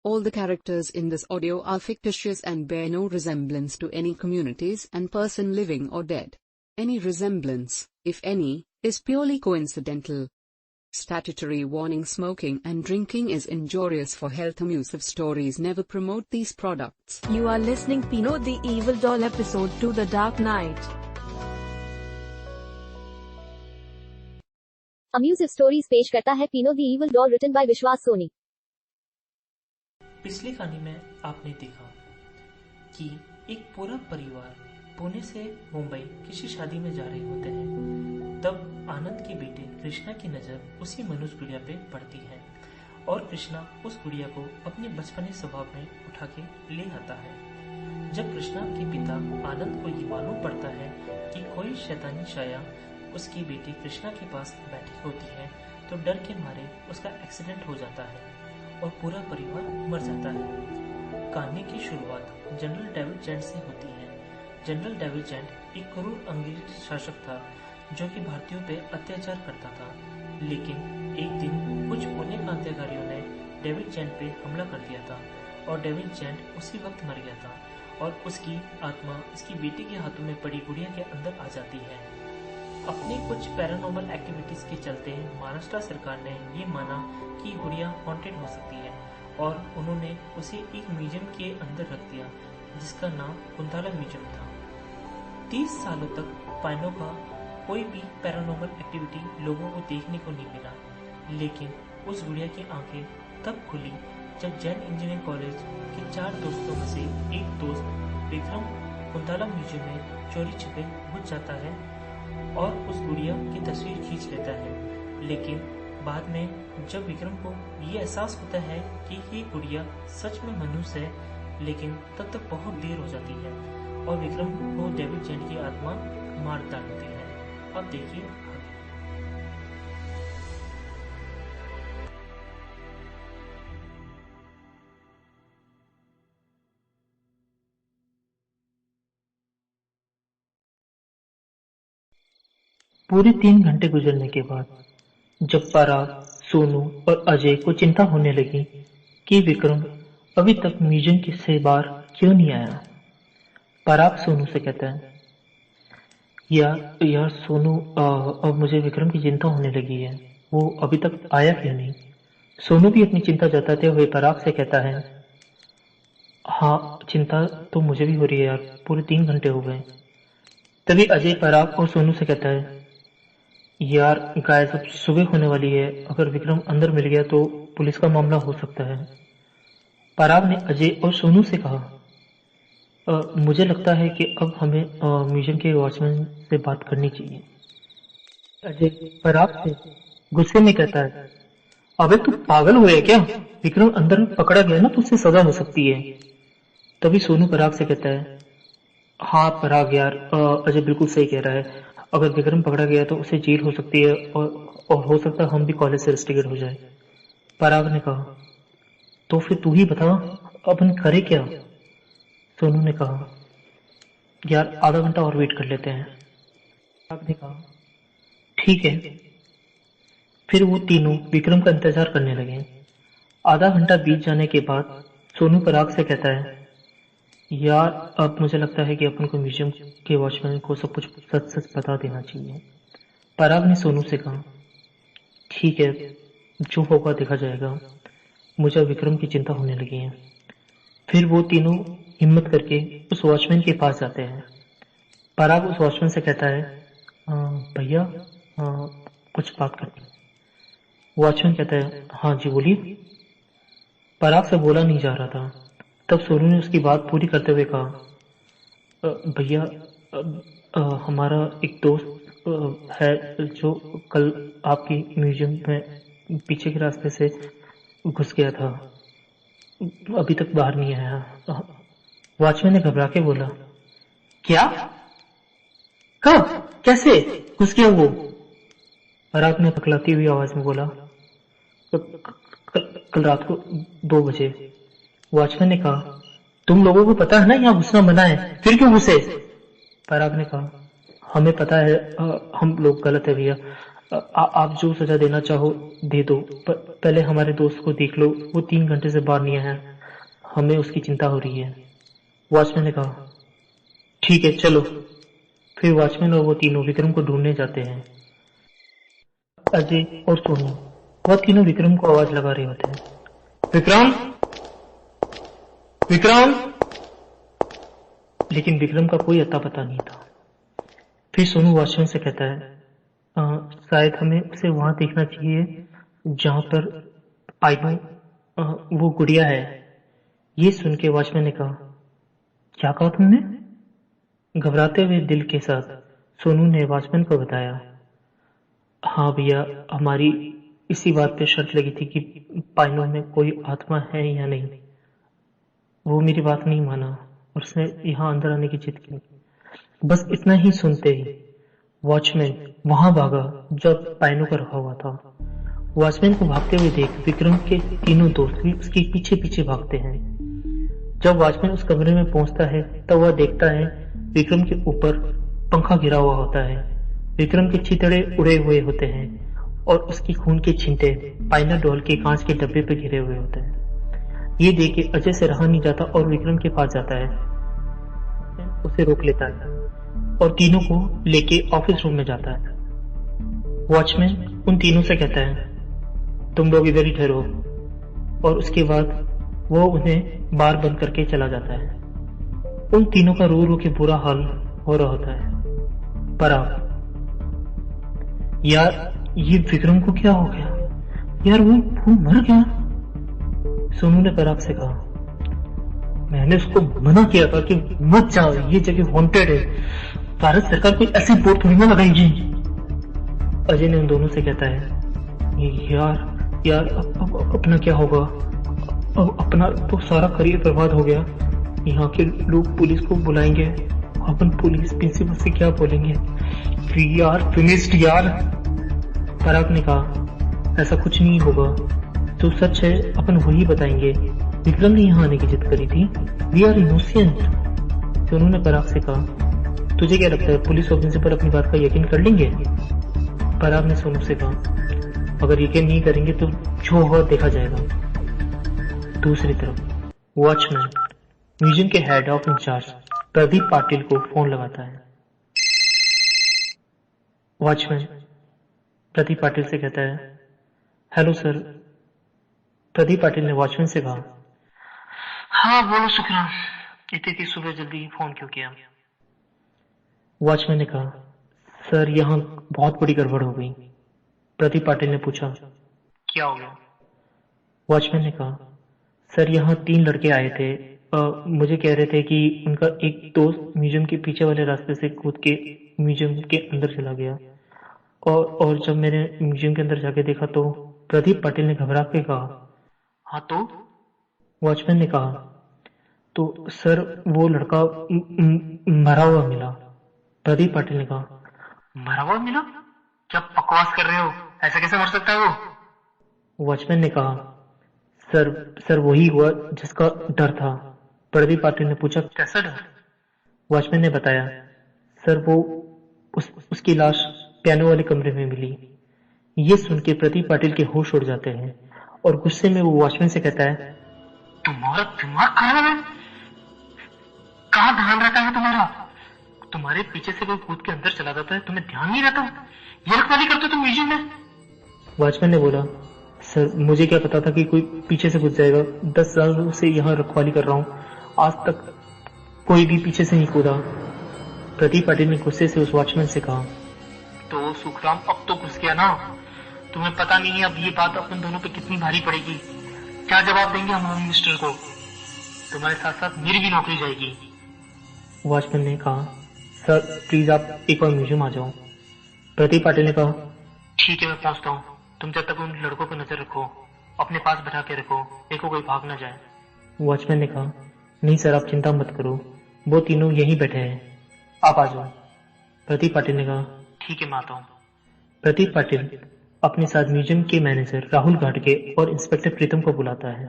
All the characters in this audio are fictitious and bear no resemblance to any communities and person living or dead. Any resemblance, if any, is purely coincidental. Statutory warning: smoking and drinking is injurious for health. Abusive stories never promote these products. You are listening Pino the Evil Doll episode 2 The Dark Knight. Amusive stories पेश करता है Pino the evil doll written by Vishwas Soni. पिछली कहानी में आपने देखा कि एक पूरा परिवार पुणे से मुंबई किसी शादी में जा रहे होते हैं। तब आनंद की बेटे कृष्णा की नजर उसी मनुष्य गुड़िया पे पड़ती है और कृष्णा उस गुड़िया को अपने बचपने स्वभाव में उठा के ले आता है। जब कृष्णा के पिता आनंद को ये मालूम पड़ता है कि कोई शैतानी छाया उसकी बेटी कृष्णा के पास बैठी होती है, तो डर के मारे उसका एक्सीडेंट हो जाता है और पूरा परिवार मर जाता है। कहानी की शुरुआत जनरल डेविड जेंट से होती है। जनरल डेविड जेंट एक क्रूर अंग्रेज शासक था जो कि भारतीयों पे अत्याचार करता था। लेकिन एक दिन कुछ पुणे क्रांतिकारियों ने डेविड जेंट पे हमला कर दिया था और डेविड जेंट उसी वक्त मर गया था और उसकी आत्मा उसकी बेटी के हाथों में पड़ी गुड़िया के अंदर आ जाती है। अपनी कुछ पैरानॉर्मल एक्टिविटीज के चलते महाराष्ट्र सरकार ने ये माना कि गुड़िया हॉन्टेड हो सकती है और उन्होंने उसे एक म्यूजियम के अंदर रख दिया जिसका नाम कुंताला म्यूजियम था। 30 सालों तक पाइनो का कोई भी पैरानॉर्मल एक्टिविटी लोगों को देखने को नहीं मिला, लेकिन उस गुड़िया की आंखें तब खुली जब जैन इंजीनियरिंग कॉलेज के 4 दोस्तों में से एक दोस्त विक्रम कुंताला म्यूजियम में चोरी छिपे घुस जाता है और उस गुड़िया की तस्वीर खींच लेता है। लेकिन बाद में जब विक्रम को ये एहसास होता है कि ये गुड़िया सच में मनुष्य है, लेकिन तब तक बहुत देर हो जाती है और विक्रम को डेविड जेंट की आत्मा मार डालती है। अब देखिए आगे। पूरे 3 घंटे गुजरने के बाद जब पराग, सोनू और अजय को चिंता होने लगी कि विक्रम अभी तक म्यूजियम से बाहर क्यों नहीं आया, पराग सोनू से कहता है, यार सोनू, अब मुझे विक्रम की चिंता होने लगी है, वो अभी तक आया क्यों नहीं। सोनू भी अपनी चिंता जताते हुए पराग से कहता है, हाँ चिंता तो मुझे भी हो रही है यार, पूरे 3 घंटे हो गए। तभी अजय पराग और सोनू से कहता है, यार गाइस अब सुबह होने वाली है, अगर विक्रम अंदर मिल गया तो पुलिस का मामला हो सकता है। पराग ने अजय और सोनू से कहा, मुझे लगता है कि अब हमें म्यूजियम के वॉचमैन से बात करनी चाहिए। अजय पराग से गुस्से में कहता है, अबे तू पागल हुआ है क्या, विक्रम अंदर पकड़ा गया ना तो उससे सजा हो सकती है। तभी सोनू पराग से कहता है, हाँ पराग यार, अजय बिल्कुल सही कह रहा है, अगर विक्रम पकड़ा गया तो उसे जेल हो सकती है और हो सकता है हम भी कॉलेज से रस्टिकेट हो जाए। पराग ने कहा, तो फिर तू ही बता अपन करे क्या। सोनू ने कहा, यार आधा घंटा और वेट कर लेते हैं। पराग ने कहा, ठीक है। फिर वो तीनों विक्रम का इंतजार करने लगे। आधा घंटा बीत जाने के बाद सोनू पराग से कहता है, यार अब मुझे लगता है कि अपन को म्यूजियम के वॉचमैन को सब कुछ सच सच बता देना चाहिए। पराग ने सोनू से कहा, ठीक है, जो होगा देखा जाएगा, मुझे विक्रम की चिंता होने लगी है। फिर वो तीनों हिम्मत करके उस वॉचमैन के पास जाते हैं। पराग उस वॉचमैन से कहता है, भैया कुछ बात करनी। वॉचमैन कहता है, हाँ जी बोलिए। पराग से बोला नहीं जा रहा था। तब सोनू ने उसकी बात पूरी करते हुए कहा, भैया हमारा एक दोस्त है जो कल आपकी म्यूजियम में पीछे के रास्ते से घुस गया था, अभी तक बाहर नहीं आया। वॉचमैन ने घबरा के बोला, क्या, कब, कैसे घुस गया वो। पराग ने पकड़ाती हुई आवाज में बोला, कल रात को 2 बजे। वॉचमैन ने कहा, तुम लोगों को पता है ना यहाँ घुसना मना है, फिर क्यों घुसे। पराग ने कहा, हमें पता है, हम लोग गलत है भैया, आप जो सजा देना चाहो दे दो, पहले हमारे दोस्त को देख लो, वो 3 घंटे से बाहर नहीं आया। हमें उसकी चिंता हो रही है। वॉचमैन ने कहा, ठीक है चलो। फिर वॉचमैन और वो तीनों विक्रम को ढूंढने जाते हैं। अजय और सोनू वह तीनों विक्रम को आवाज लगा रहे होते हैं, विक्रम, विक्रम। लेकिन विक्रम का कोई अता पता नहीं था। फिर सोनू वॉचमैन से कहता है, शायद हमें उसे वहां देखना चाहिए जहां पर पाइनो वो गुड़िया है। ये सुन के वॉचमैन ने कहा, क्या कहा तुमने? घबराते हुए दिल के साथ सोनू ने वॉचमैन को बताया, हाँ भैया, हमारी इसी बात पे शर्त लगी थी कि पाइनो में कोई आत्मा है या नहीं। वो मेरी बात नहीं माना और उसने यहाँ अंदर आने की जिद की। बस इतना ही सुनते ही वॉचमैन वहां भागा जब पाइनो का रखा हुआ था। वॉचमैन को भागते हुए देख विक्रम के तीनों दोस्त भी उसके पीछे पीछे भागते हैं। जब वॉचमैन उस कमरे में पहुंचता है तब वह देखता है विक्रम के ऊपर पंखा गिरा हुआ होता है। विक्रम के छितड़े उड़े हुए होते हैं और उसकी खून के छींटे पाइनो डॉल के कांच के डब्बे पे घिरे हुए होते हैं। ये देख के अजय से रहा नहीं जाता और विक्रम के पास जाता है, उसे रोक लेता है और तीनों को लेके ऑफिस रूम में जाता है। वॉचमैन उन तीनों से कहता है, तुम लोग इधर ही ठहरो, और उसके बाद वो उन्हें बार बंद करके चला जाता है। उन तीनों का रो रो के बुरा हाल हो रहा होता है। पर आप यार, ये विक्रम को क्या हो गया यार? वो मर गया। सोनू ने पराग से कहा, मैंने उसको मना किया था कि मत जाओ, ये जगह हॉन्टेड है। भारत सरकार कोई ऐसी बोर्ड थोड़ी ना लगाएगी। अजय ने उन दोनों से कहता है, यार अब अपना क्या होगा? अब अपना तो सारा करियर बर्बाद हो गया। यहाँ के लोग पुलिस को बुलाएंगे, अपन पुलिस प्रिंसिपल से क्या बोलेंगे? वी आर फिनिश्ड यार। पराग ने कहा, ऐसा कुछ नहीं होगा, जो सच है अपन वही बताएंगे। विक्रम ने यहाँ आने की जिद करी थी। We are innocent. सोनू ने पराग से कहा, तुझे क्या लगता है पुलिस और प्रिंसिपल अपनी बात का यकीन कर लेंगे? पराग ने सोनू से कहा, अगर यकीन नहीं करेंगे तो जो होगा देखा जाएगा। दूसरी तरफ वॉचमैन म्यूजियम के head of incharge Pradeep Patil को फोन लगाता है। वॉचमैन प्रदीप पाटिल से कहता है, हेलो सर। प्रदीप पाटिल ने वॉचमैन से कहा, हाँ बोलो सुखराम, इतनी सुबह जल्दी फोन क्यों किया? वॉचमैन ने कहा, सर यहाँ बहुत बड़ी गड़बड़ हो गई। प्रदीप पाटिल ने पूछा, क्या हो गया? वॉचमैन ने कहा, सर यहाँ 3 लड़के आए थे। मुझे कह रहे थे कि उनका एक दोस्त म्यूजियम के पीछे वाले रास्ते से कूद के म्यूजियम के अंदर चला गया, और जब मैंने म्यूजियम के अंदर जाके देखा तो प्रदीप पाटिल ने घबरा के कहा, हाँ तो? वॉचमैन ने कहा, तो सर वो लड़का मरा हुआ मिला। प्रदीप पाटिल ने कहा, मरा हुआ मिला? क्या बकवास कर रहे हो? ऐसा कैसे मर सकता है वो? वॉचमैन ने कहा, सर वही हुआ जिसका डर था। प्रदीप पाटिल ने पूछा, कैसा डर? वॉचमैन ने बताया, सर वो उसकी लाश पियानो वाले कमरे में मिली। ये सुन के प्रदीप पाटिल के होश उड़ जाते हैं और गुस्से में वो वॉचमैन से कहता है, तुम्हारा दिमाग खराब है? कहाँ ध्यान रहता है तुम्हारा? तुम्हारे पीछे से कोई कूद के अंदर चला जाता है, तुम्हें ध्यान नहीं रहता? ये रखवाली करते हो तुम म्यूजियम में? वॉचमैन ने बोला, सर मुझे क्या पता था कि कोई पीछे से घुस जाएगा। 10 साल से यहाँ रखवाली कर रहा हूँ, आज तक कोई भी पीछे से नहीं कूदा। प्रदीप पाटिल ने गुस्से से उस वॉचमैन से कहा, तो सुखराम अब तो घुस गया ना? तुम्हें पता नहीं है अब ये बात अपन दोनों पे कितनी भारी पड़ेगी। क्या जवाब देंगे हम होम मिनिस्टर को? तुम्हारे साथ साथ मेरी भी नौकरी जाएगी। वॉचमैन ने कहा, सर प्लीज आप एक बार म्यूजियम आ जाओ। प्रदीप पाटिल ने कहा, ठीक है मैं पहुंचता हूँ, तुम जब तक उन लड़कों पर नजर रखो, अपने पास बैठा के रखो, देखो कोई भाग ना जाए। वॉचमैन ने कहा, नहीं सर आप चिंता मत करो, वो तीनों यहीं बैठे हैं, आप आ जाओ। प्रदीप पाटिल ने कहा, ठीक है मैं आता हूँ। प्रदीप पाटिल अपने साथ म्यूजियम के मैनेजर राहुल घाटगे और इंस्पेक्टर प्रीतम को बुलाता है।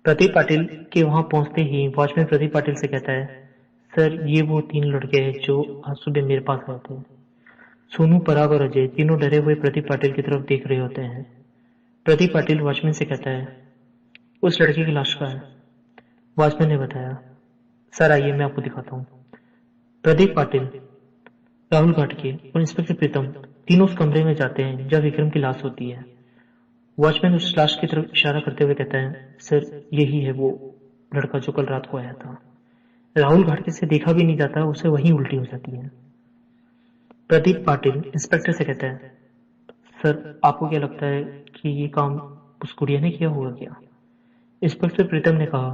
प्रदीप पाटिल के वहां पहुंचते ही वॉचमैन प्रदीप पाटिल से कहता है, सर ये वो 3 लड़के हैं जो आज सुबह मेरे पास आए थे। सोनू, पराग और अजय तीनों डरे हुए प्रदीप पाटिल की तरफ देख रहे होते हैं। प्रदीप पाटिल वॉचमैन से कहता है, उस लड़के की लाश कहाँ है? वॉचमैन ने बताया। सर आइए मैं आपको दिखाता हूँ। प्रदीप पाटिल, राहुल घाटगे और इंस्पेक्टर प्रीतम तीनों उस कमरे में जाते हैं जहाँ विक्रम की लाश होती है। वॉचमैन उस लाश की तरफ इशारा करते हुए कहता है, सर यही है वो लड़का जो कल रात को आया था। राहुल घाटगे से देखा भी नहीं जाता, उसे वहीं उल्टी हो जाती है। प्रदीप पाटिल इंस्पेक्टर से कहता है, सर आपको क्या लगता है कि ये काम उस गुड़िया ने किया होगा क्या? इंस्पेक्टर प्रीतम ने कहा,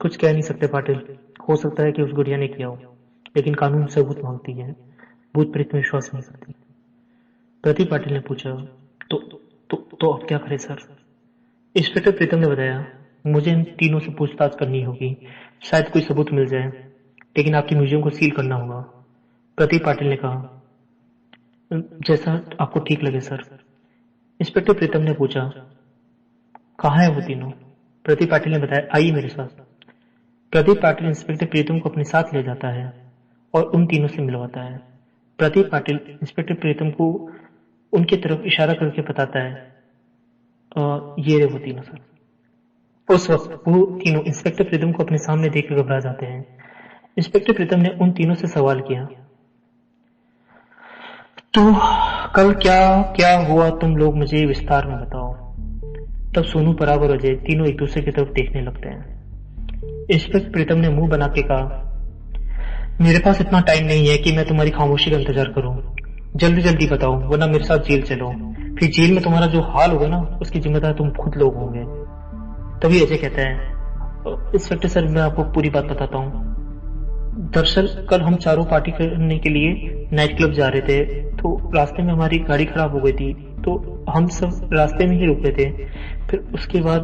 कुछ कह नहीं सकते पाटिल, हो सकता है कि उस गुड़िया ने किया हो, लेकिन कानून सबूत मांगती है, भूत प्रेत में विश्वास नहीं करती। प्रदीप पाटिल ने पूछा, तो अब क्या करें सर? इंस्पेक्टर प्रीतम ने बताया, मुझे इन तीनों से पूछताछ करनी होगी, शायद कोई सबूत मिल जाए, लेकिन आपकी म्यूजियम को सील करना होगा। प्रदीप पाटिल ने कहा, जैसा आपको ठीक लगे सर। इंस्पेक्टर प्रीतम ने पूछा, कहाँ है वो तीनों? प्रदीप पाटिल ने बताया, आइए मेरे साथ। प्रदीप पाटिल इंस्पेक्टर प्रीतम को अपने साथ ले जाता है और उन तीनों से मिलवाता है। प्रदीप पाटिल इंस्पेक्टर प्रीतम को उनकी तरफ इशारा करके बताता है, ये रहे वो तीनों सर। उस वक्त वो तीनों इंस्पेक्टर प्रीतम को अपने सामने देखकर घबरा जाते हैं। इंस्पेक्टर प्रीतम ने उन तीनों से सवाल किया, तो कल क्या क्या हुआ तुम लोग मुझे विस्तार में बताओ। तब सोनू, पराग और अजय तीनों एक दूसरे की तरफ देखने लगते हैं। इंस्पेक्टर प्रीतम ने मुंह बना के कहा, मेरे पास इतना टाइम नहीं है कि मैं तुम्हारी खामोशी का इंतजार करूं, जल्दी जल्दी बताओ वरना मेरे साथ जेल चलो, फिर जेल में तुम्हारा जो हाल होगा ना उसकी जिम्मेदार तुम खुद लोग होंगे। तभी अजय कहता है, इंस्पेक्टर सर मैं आपको पूरी बात बताता हूँ। दरअसल कल हम चारों पार्टी करने के लिए नाइट क्लब जा रहे थे, तो रास्ते में हमारी गाड़ी खराब हो गई थी, तो हम सब रास्ते में ही रुके थे। फिर उसके बाद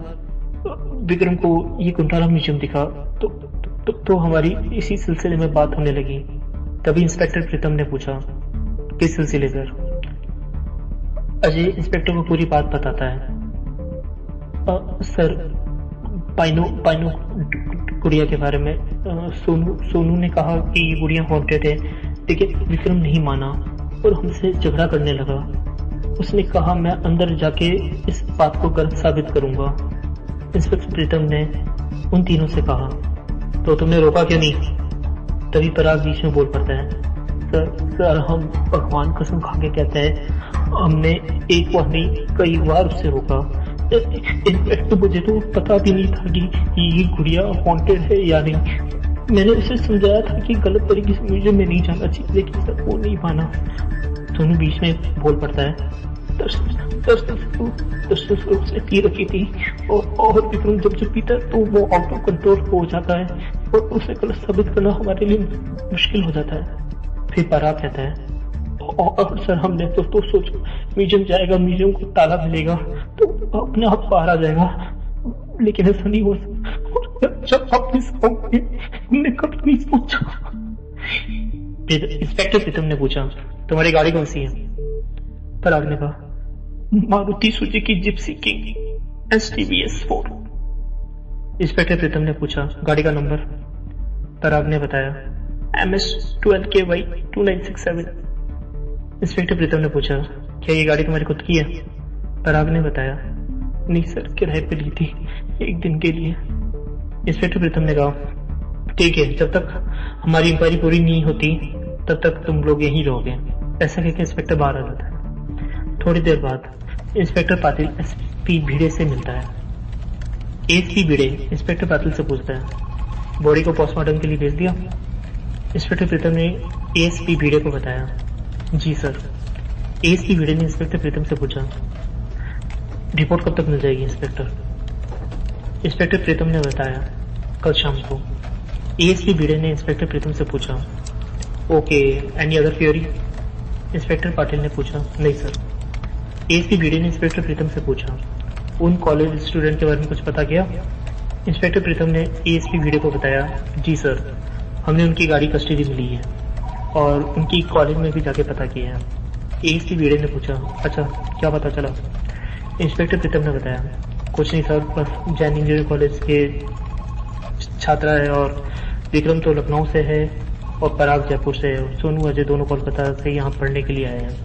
विक्रम को ये कुंटाला म्यूजियम दिखा, तो हमारी इसी सिलसिले में बात होने लगी। तभी इंस्पेक्टर प्रीतम ने पूछा, किस सिलसिले पर? अजय इंस्पेक्टर को पूरी बात बताता है। सर पाइनो गुड़िया के बारे में सोनू ने कहा कि ये गुड़िया हॉन्टेड है, लेकिन विक्रम नहीं माना और हमसे झगड़ा करने लगा। उसने कहा मैं अंदर जाके इस बात को गलत साबित करूंगा। इंस्पेक्टर प्रीतम ने उन तीनों से कहा, तो तुमने रोका क्यों नहीं? तभी पराग बीच में बोल पड़ता है, सर हम भगवान कसम खा के कहते हैं, हमने एक बार नहीं कई बार उससे रोका। इनफैक्ट मुझे तो पता भी नहीं था कि ये गुड़िया हॉन्टेड है या नहीं। मैंने उसे समझाया था कि गलत तरीके से म्यूजियम में नहीं जाना चाहिए, लेकिन सर वो नहीं माना। दोनों बीच में बोल पड़ता है, उसने पी रखी थी और विक्रम जब पीता है तो वो आउट ऑफ कंट्रोल हो जाता है और उसे गलत साबित करना हमारे लिए मुश्किल हो जाता है। फिर पराग कहता है, और सर हमने तो सोचो म्यूजियम जाएगा, म्यूजियम को ताला मिलेगा तो अपने आप बाहर आ जाएगा, लेकिन ऐसा नहीं हो सकता। जब हमने कभी नहीं सोचा। फिर इंस्पेक्टर प्रीतम ने पूछा, तुम्हारी गाड़ी कौन सी है? पराग ने कहा, Maruti Suzuki Gypsy King STVS 4। Inspector Pritam ने पूछा, गाड़ी का नंबर? पराग ने बताया, MS12KY 2967। इंस्पेक्टर प्रीतम ने पूछा, क्या ये गाड़ी तुम्हारी खुद की है? पराग ने बताया, नहीं सर, किराए पे ली थी, एक दिन के लिए। इंस्पेक्टर प्रीतम ने कहा, ठीक है, जब तक हमारी इंक्वायरी पूरी नहीं होती तब तक तुम लोग यहीं रहोगे। ऐसा कहकर इंस्पेक्टर बाहर आ जाता है। थोड़ी देर बाद इंस्पेक्टर पाटिल SP भिड़े से मिलता है। SP भिड़े इंस्पेक्टर पाटिल से पूछता है, बॉडी को पोस्टमार्टम के लिए भेज दिया? इंस्पेक्टर प्रीतम ने ASP भिड़े को बताया, जी सर। ASP भिड़े ने इंस्पेक्टर प्रीतम से पूछा, रिपोर्ट कब तक मिल जाएगी इंस्पेक्टर? इंस्पेक्टर प्रीतम ने बताया, कल शाम को। ASP भिड़े ने इंस्पेक्टर प्रीतम से पूछा, okay, any other query? Inspector Patil ने पूछा, नहीं सर। ASP भिड़े ने इंस्पेक्टर प्रीतम से पूछा, उन कॉलेज स्टूडेंट के बारे में कुछ पता किया? इंस्पेक्टर प्रीतम ने ASP भिड़े को बताया, जी सर, हमने उनकी गाड़ी कस्टडी में ली है और उनकी कॉलेज में भी जाके पता किया है। ASP भिड़े ने पूछा, अच्छा, क्या पता चला? इंस्पेक्टर प्रीतम ने बताया, कुछ नहीं सर, बस जैन इंजीनियरिंग कॉलेज के छात्रा है और विक्रम तो लखनऊ से है और पराग जयपुर से है। सोनू अजय दोनों कोलकाता से यहाँ पढ़ने के लिए आए हैं।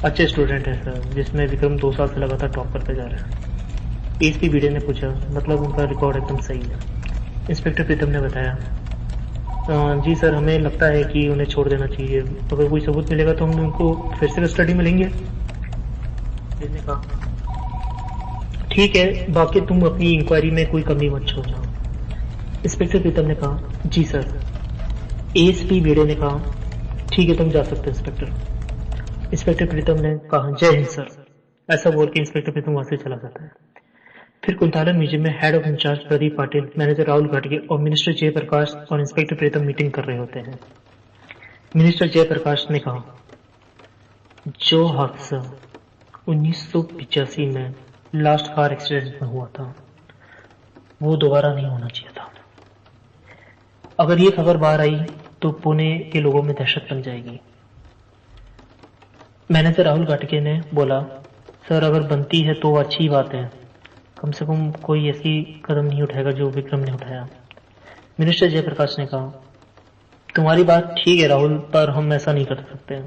अच्छे स्टूडेंट हैं सर, जिसमें विक्रम 2 साल से लगातार टॉप करते जा रहे हैं। ASP भिड़े ने पूछा, मतलब उनका रिकॉर्ड एकदम सही है? इंस्पेक्टर प्रीतम ने बताया। जी सर, हमें लगता है कि उन्हें छोड़ देना चाहिए। अगर कोई सबूत मिलेगा तो हम उनको फिर से कस्टडी में लेंगे। इसने कहा ठीक है, बाकी तुम अपनी इंक्वायरी में कोई कमी मत छोड़ना। इंस्पेक्टर प्रीतम ने कहा जी सर। एएसपी भिड़े ने कहा ठीक है, तुम जा सकते हो इंस्पेक्टर। इंस्पेक्टर प्रीतम ने कहा जय हिंद सर। ऐसा बोल के इंस्पेक्टर प्रीतम वहां से चला जाता है। फिर कुंताला म्यूजियम में head of incharge Pradeep Patil, manager Rahul घाटगे और मिनिस्टर जयप्रकाश और इंस्पेक्टर प्रीतम मीटिंग कर रहे होते हैं। मिनिस्टर जयप्रकाश ने कहा जो हादसा 1985 में लास्ट कार एक्सीडेंट में हुआ था वो दोबारा नहीं होना चाहिए था। अगर ये खबर बाहर आई तो पुणे के लोगों में दहशत बन जाएगी। मैनेजर राहुल घाटगे ने बोला सर, अगर बनती है तो अच्छी बात है, कम से कम कोई ऐसी कदम नहीं उठाएगा जो विक्रम ने उठाया। मिनिस्टर जयप्रकाश ने कहा तुम्हारी बात ठीक है राहुल, पर हम ऐसा नहीं कर सकते।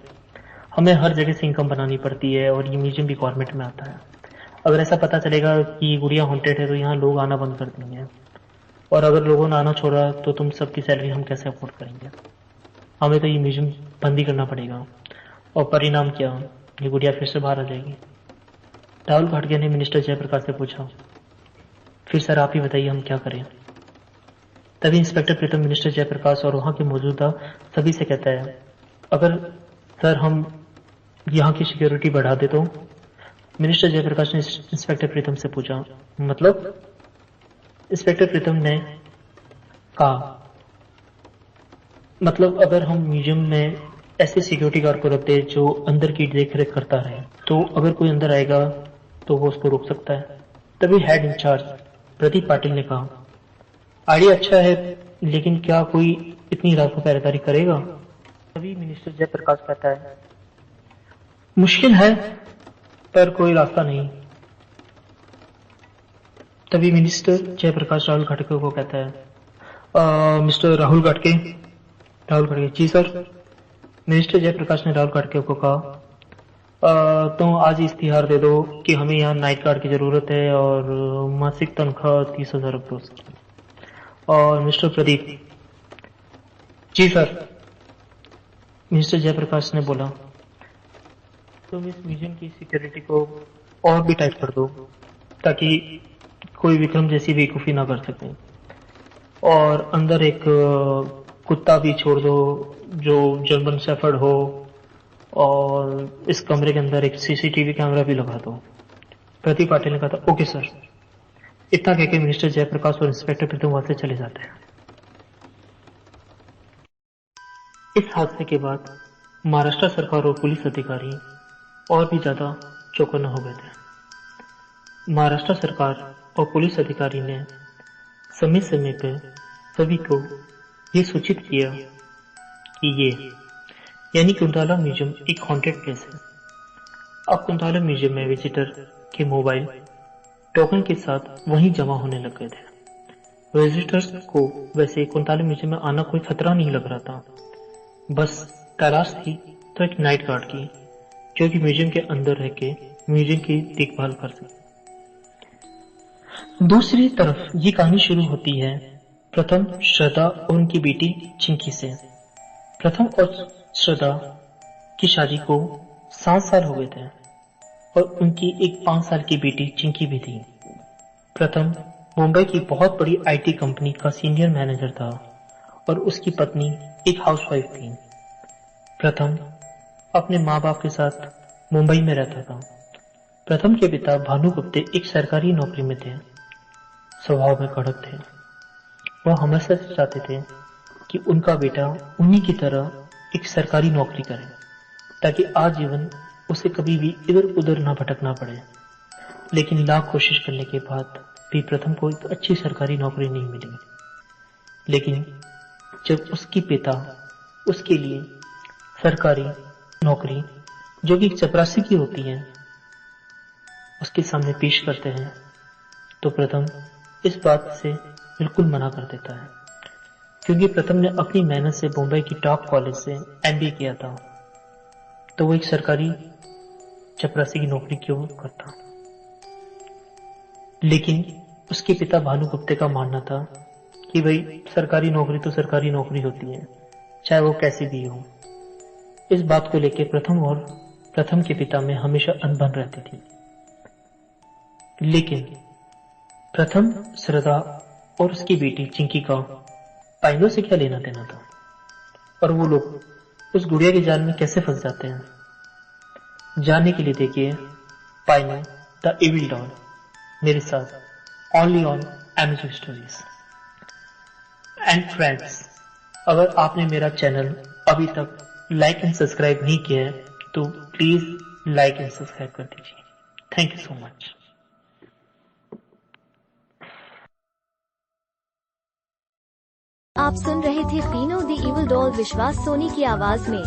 हमें हर जगह से इनकम बनानी पड़ती है और ये म्यूजियम भी गवर्नमेंट में आता है। अगर ऐसा पता चलेगा कि गुड़िया हॉन्टेड है तो यहाँ लोग आना बंद कर देंगे, और अगर लोगों ने आना छोड़ा तो तुम सबकी सैलरी हम कैसे अफोर्ड करेंगे। हमें तो ये म्यूजियम बंद ही करना पड़ेगा, और परिणाम क्या, ये गुड़िया फिर से बाहर आ जाएगी। राहुल घाटगे ने मिनिस्टर जयप्रकाश से पूछा फिर सर आप ही बताइए हम क्या करें। तभी इंस्पेक्टर प्रीतम मिनिस्टर जयप्रकाश और वहां के मौजूदा सभी से कहता है अगर सर हम यहाँ की सिक्योरिटी बढ़ा दे तो। मिनिस्टर जयप्रकाश ने इंस्पेक्टर प्रीतम से पूछा मतलब। इंस्पेक्टर प्रीतम ने कहा मतलब अगर हम म्यूजियम में ऐसे सिक्योरिटी गार्ड को रखते जो अंदर की देख रेख करता रहे तो अगर कोई अंदर आएगा तो वो उसको रोक सकता है। तभी हेड इंचार्ज प्रदीप पाटिल ने कहा आइडिया अच्छा है, लेकिन क्या कोई इतनी रात को पहरेदारी करेगा। तभी मिनिस्टर जयप्रकाश कहता है मुश्किल है पर कोई रास्ता नहीं। तभी मिनिस्टर जयप्रकाश राहुल घाटगे को कहता है मिस्टर राहुल घाटगे जी सर। मिनिस्टर जयप्रकाश ने राहुल घाटगे को कहा तो आज इश्तिहार दे दो कि हमें यहाँ नाइट गार्ड की जरूरत है और मासिक तनख्वाह 30,000 रुपये। और mister Pradeep ji sir. Minister Jayaprakash ने बोला तुम इस म्यूजियम की सिक्योरिटी को और भी टाइट कर दो ताकि कोई विक्रम जैसी बेवकूफी ना कर सके, और अंदर एक कुत्ता भी छोड़ दो जो जर्मन शेफर्ड हो, और इस कमरे के अंदर एक सीसीटीवी कैमरा भी लगा दो। प्रदीप पाटिल ने कहा था ओके सर। इतना कहकर मिनिस्टर जयप्रकाश और इंस्पेक्टर प्रीतम वहां से चले जाते हैं। इस हादसे के बाद महाराष्ट्र सरकार और पुलिस अधिकारी और भी ज्यादा चौकन्ना हो गए थे। महाराष्ट्र सरकार और पुलिस अधिकारी ने समय समय पर सभी को यह सूचित किया कि ये यानी कुंताला म्यूजियम एक हॉन्टेड प्लेस है। अब कुंताला म्यूजियम में विजिटर के मोबाइल टोकन के साथ वहीं जमा होने लग गए थे। विजिटर्स को वैसे कुंताला म्यूजियम में आना कोई खतरा नहीं लग रहा था, बस तलाश थी तो एक नाइट गार्ड की जो कि म्यूजियम के अंदर रह के म्यूजियम की देखभाल कर सके। दूसरी तरफ ये कहानी शुरू होती है प्रथम, श्रद्धा और उनकी बेटी चिंकी से। प्रथम और श्रद्धा की शादी को 7 साल हो गए थे और उनकी एक 5 साल की बेटी चिंकी भी थी। प्रथम मुंबई की बहुत बड़ी आईटी कंपनी का सीनियर मैनेजर था और उसकी पत्नी एक हाउसवाइफ थी। प्रथम अपने माँ बाप के साथ मुंबई में रहता था। प्रथम के पिता भानु गुप्ते एक सरकारी नौकरी में थे, स्वभाव में कड़क थे। वह हमेशा चाहते थे कि उनका बेटा उन्हीं की तरह एक सरकारी नौकरी करे ताकि आजीवन उसे कभी भी इधर उधर ना भटकना पड़े। लेकिन लाख कोशिश करने के बाद भी प्रथम को एक अच्छी सरकारी नौकरी नहीं मिली। लेकिन जब उसके पिता उसके लिए सरकारी नौकरी जो कि चपरासी की होती है उसके सामने पेश करते हैं तो प्रथम इस बात से बिल्कुल मना कर देता है, क्योंकि प्रथम ने अपनी मेहनत से मुंबई की टॉप कॉलेज से एमबीए किया था, तो वो एक सरकारी चपरासी की नौकरी क्यों करता। लेकिन उसके पिता भानु गुप्ते का मानना था कि भाई सरकारी नौकरी तो सरकारी नौकरी होती है, चाहे वो कैसी भी हो। इस बात को लेकर प्रथम के पिता में हमेशा अनबन रहती थी। लेकिन प्रथम, श्रद्धा और उसकी बेटी चिंकी का पाइनो से क्या लेना देना था, और वो लोग उस गुड़िया के जाल में कैसे फंस जाते हैं? जानने के लिए देखिए पाइनो द इविल डॉल मेरे साथ only on Amazon stories. And friends, अगर आपने मेरा चैनल अभी तक लाइक एंड सब्सक्राइब नहीं किया है तो प्लीज लाइक एंड सब्सक्राइब कर दीजिए। Thank you so much. आप सुन रहे थे पीनो द इविल डॉल विश्वास सोनी की आवाज में।